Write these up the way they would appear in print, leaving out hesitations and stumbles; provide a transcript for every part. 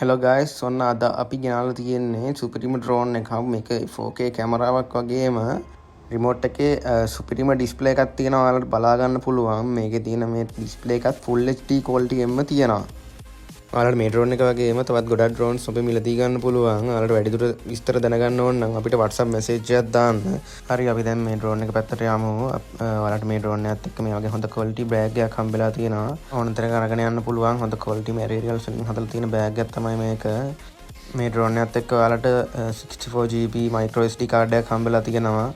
Hello guys ඔන්න අද අපි ගෙනල්ලා තියෙන්නේ සුපිරිම ඩ්‍රෝන් එකක්. මේක 4K කැමරාවක් වගේම රිමෝට් එකේ සුපිරිම ඩිස්ප්ලේ එකක් තියෙනවා. ඔයාලට බලා ගන්න පුළුවන්. මේකේ තියෙන මේ ඩිස්ප්ලේ එකත් full HD quality එකෙන්ම තියෙනවා. ඔයාලට මේ ඩ්‍රෝන් එක වගේම තවත් ගොඩක් ඩ්‍රෝන්ස් ඔබ මිලදී ගන්න පුළුවන්. ඔයාලට වැඩිදුර විස්තර දැනගන්න ඕන නම් අපිට WhatsApp message එකක් දාන්න. හරි අපි දැන් මේ ඩ්‍රෝන් එක පැත්තට යමු. ඔයාලට මේ ඩ්‍රෝන් එකත් එක්ක මේ වගේ හොඳ quality බෑග් එකක් හම්බෙලා තියෙනවා. ඕන තරම් අරගෙන යන්න පුළුවන්. හොඳ quality materials වලින් හදලා තියෙන බෑග් එකක් තමයි මේක. මේ ඩ්‍රෝන් එකත් එක්ක ඔයාලට 64GB micro SD card එකක් හම්බෙලා තියෙනවා.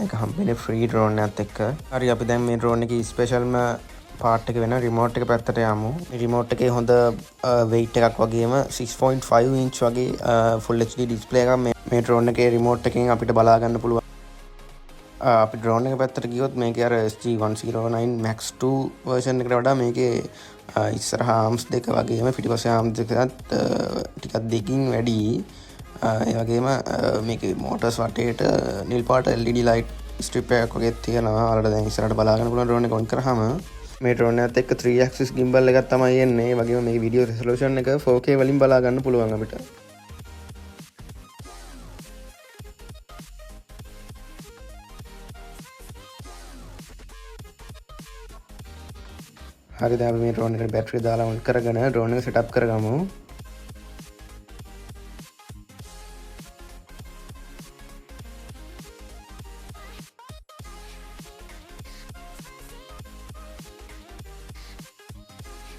ඒක හම්බෙන්නේ free ඩ්‍රෝන් එකත් එක්ක. හරි අපි දැන් මේ ඩ්‍රෝන් එකේ ස්පෙෂල්ම පාර්ට් එක වෙන රිමෝට් එක පැත්තට යමු. රිමෝට් එකේ හොඳ weight එකක් වගේම 6.5 inch වගේ full HD display එකක් මේ ඩ්‍රෝන් එකේ රිමෝට් එකෙන් අපිට බලා ගන්න පුළුවන්. අපි ඩ්‍රෝන් එක පැත්තට ගියොත් මේකේ අර SG-109 Max 2 version එකට වඩා මේකේ ඉස්සරහා arms දෙක වගේම පිටිපස්සේ arms දෙකත් ටිකක් දෙකින් වැඩි. ඒ වගේම මේකේ motors වටේට නිල් පාට LED light strip එකක් වගේ තියෙනවා. ඔයාලට දැන් ඉස්සරහට බලා ගන්න පුළුවන් ඩ්‍රෝන් එක on කරාම මේ ඩ්‍රෝන් එකත් එක්ක 3 axis gimbal එකක් තමයි එන්නේ. ඒ වගේම මේ video resolution එක 4K වලින් බලා ගන්න පුළුවන් අපිට. හරි දැන් අපි මේ ඩ්‍රෝන් එකට බැටරි දාලා on කරගෙන ඩ්‍රෝන් එක setup කරගමු.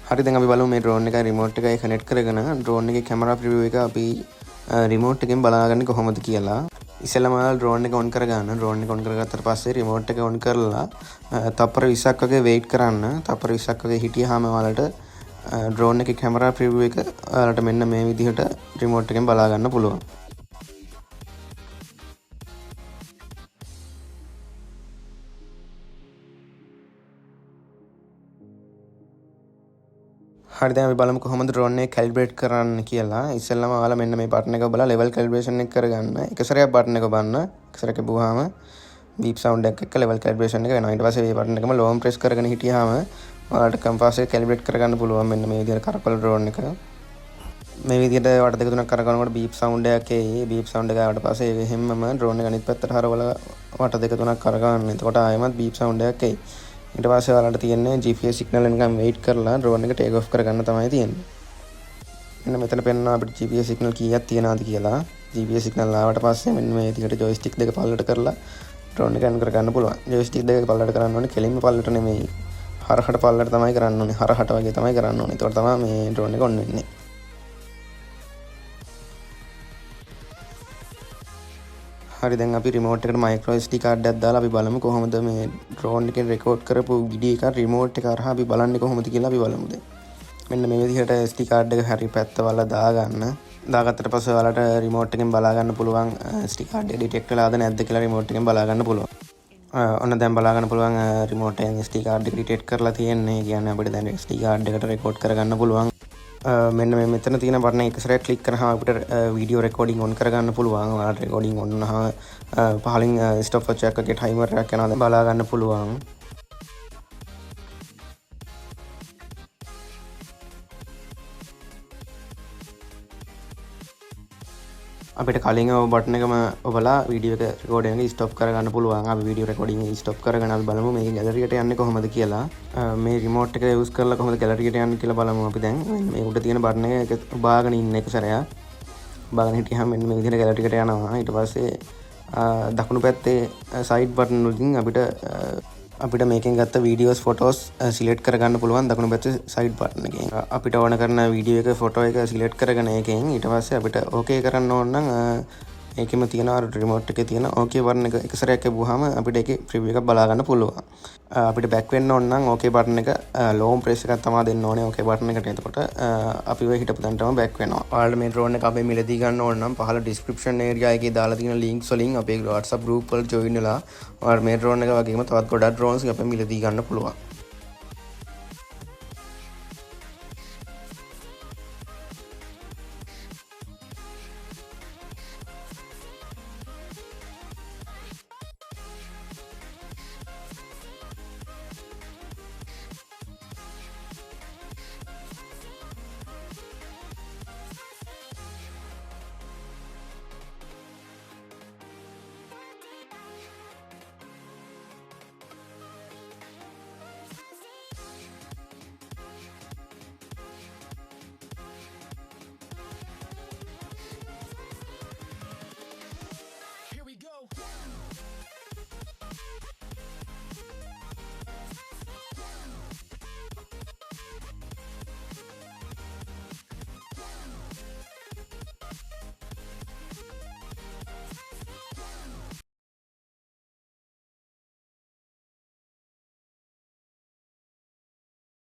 හරි දැන් අපි බලමු මේ ඩ්‍රෝන් එකයි රිමෝට් එකයි කනෙක්ට් කරගෙන ඩ්‍රෝන් එකේ කැමරා ප්‍රිවිව් එක අපි රිමෝට් එකෙන් බලාගන්නේ කොහොමද කියලා. ඉස්සෙල්ලාම ඔයාලා ඩ්‍රෝන් එක on කරගන්න. ඩ්‍රෝන් එක on කරගත්තට පස්සේ රිමෝට් එක on කරලා තප්පර 20ක් වගේ wait කරන්න. තප්පර 20ක් වගේ හිටියාම ඔයාලට ඩ්‍රෝන් එකේ කැමරා ප්‍රිවිව් එක ඔයාලට මෙන්න මේ විදිහට රිමෝට් එකෙන් බලා ගන්න පුළුවන්. හරි දැන් අපි බලමු කොහොමද ඩ්‍රෝන් එක කැලිබ්‍රේට් කරන්න කියලා. ඉස්සෙල්ලාම ඔයාලා මෙන්න මේ බටන් එක ඔබලා level calibration එක කරගන්න. එක සැරයක් බටන් එක ඔබන්න. එක සැරයක් ඔබුවාම beep sound එකක් එක්ක level calibration එක වෙනවා. ඊට පස්සේ මේ බටන් එකම long press කරගෙන හිටියාම ඔයාලට compass එක calibrate කරගන්න පුළුවන්. මෙන්න මේ විදිහට කරකවල ඩ්‍රෝන් එක. මේ විදිහට වට දෙක තුනක් කරකවනකොට beep sound එකක් එයි. beep sound එක ආවට පස්සේ එහෙම්මම ඩ්‍රෝන් එක අනිත් පැත්තට හරවලා වට දෙක තුනක් කරකවන්න. එතකොට ආයෙමත් beep sound එකක් එයි. ඊට පස්සේ ඔයාලට තියෙන්නේ GPS signal එකෙන් wait කරලා drone එක take off කරගන්න තමයි තියෙන්නේ. මෙන්න මෙතන පෙන්නනවා අපිට GPS signal කීයක් තියෙනවද කියලා. GPS signal ආවට පස්සේ මෙන්න මේ විදිහට joystick දෙක පල්ලට කරලා drone එක on කරගන්න පුළුවන්. joystick දෙක පල්ලට කරන්න ඕනේ කෙලින්ම පල්ලට නෙමෙයි. හරහට පල්ලට තමයි කරන්න ඕනේ. හරහට වගේ තමයි කරන්න ඕනේ. ඒතකොට තමයි මේ drone එක on වෙන්නේ. හරි දැන් අපි රිමෝට් එකට මයික්‍රෝ SD කාඩ් එකක් දාලා අපි බලමු කොහොමද මේ ඩ්‍රෝන් එකෙන් රෙකෝඩ් කරපු වීඩියෝ එක රිමෝට් එක හරහා අපි බලන්නේ කොහොමද කියලා අපි බලමු දැන්. මෙන්න මේ විදිහට SD කාඩ් එක හරි පැත්ත වල දාගන්න. දාගත්තට පස්සේ ඔයාලට රිමෝට් එකෙන් බලා ගන්න පුළුවන් SD කාඩ් එක ඩිටෙක්ට් වෙලාද නැද්ද කියලා රිමෝට් එකෙන් බලා ගන්න පුළුවන්. ඔන්න දැන් බලා ගන්න පුළුවන් රිමෝට් එකෙන් SD කාඩ් එක ඩිටෙක්ට් කරලා තියෙන්නේ. කියන්නේ අපිට දැන් SD කාඩ් එකට රෙකෝඩ් කරගන්න පුළුවන්. මෙන්න මේ මෙතන තියෙන බටන් එක සැරයක් ක්ලික් කරාම අපිට වීඩියෝ රෙකෝඩින් ඔන් කරගන්න පුළුවන්. ඔයාලට රෙකෝඩින් ඔන් වුණාම පහලින් ස්ටොප් වොච් එකක් වගේ ටයිමර් එකක් යනවා බලා ගන්න පුළුවන්. අපිට කලින් බටන් එකම ඔබලා වීඩියෝ එක රෙකෝඩින් එක ස්ටොප් කරගන්න පුළුවන්. අපි වීඩියෝ රෙකෝඩින් එක ස්ටොප් කරගෙන අපි බලමු මේ ගැලරියට යන්නේ කොහොමද කියලා. මේ රිමෝට් එක යූස් කරලා කොහොමද ගැලරියට යන්නේ කියලා බලමු අපි දැන්. මේ උඩ තියෙන බටන් එක ඔබාගෙන ඉන්න එක සැරයක්. ඔබාගෙන හිටියාම මෙන්න මේ විදිහට ගැලරියට යනවා. ඊට පස්සේ දකුණු පැත්තේ සයිඩ් බටන් වලින් අපිට මේකෙන් ගත්ත වීඩියෝස් ෆොටෝස් සිලෙක්ට් කරගන්න පුළුවන්. දකුණු පැත්තේ සයිඩ් බටන් එකෙන් අපිට ඕන කරන වීඩියෝ එක ෆොටෝ එක සිලෙක්ට් කරගෙන ඒකෙන් ඊට පස්සේ අපිට ඕකේ කරන්න ඕන නම් ඒකෙම තියෙන රිමෝට් එකේ තියෙන ඕකේ බටන් එක එක සැරයක් එබුවාම අපිට ඒකේ ප්‍රිවිව් එකක් බලා ගන්න පුළුවන්. අපිට බෑක් වෙන්න ඕන නම් ඕකේ බටන් එක ලෝම් ප්‍රෙස් එකක් තමයි දෙන්න ඕනේ ඕකේ බටන් එකට. එතකොට අපි ඔය හිටපු තැනටම බෑක් වෙනවා. ඔයාලට මේ ඩ්‍රෝන් එක අපේ මිලදී ගන්න ඕන නම් පහළ ඩිස්ක්‍රිප්ෂන් ඒරියා එකේ දාලා තියෙන ලින්ක්ස් වලින් අපේ WhatsApp group වලට join වෙලා ඔයාලට මේ ඩ්‍රෝන් එක වගේම තවත් ගොඩක් ඩ්‍රෝන්ස් අපේ මිලදී ගන්න පුළුවන්.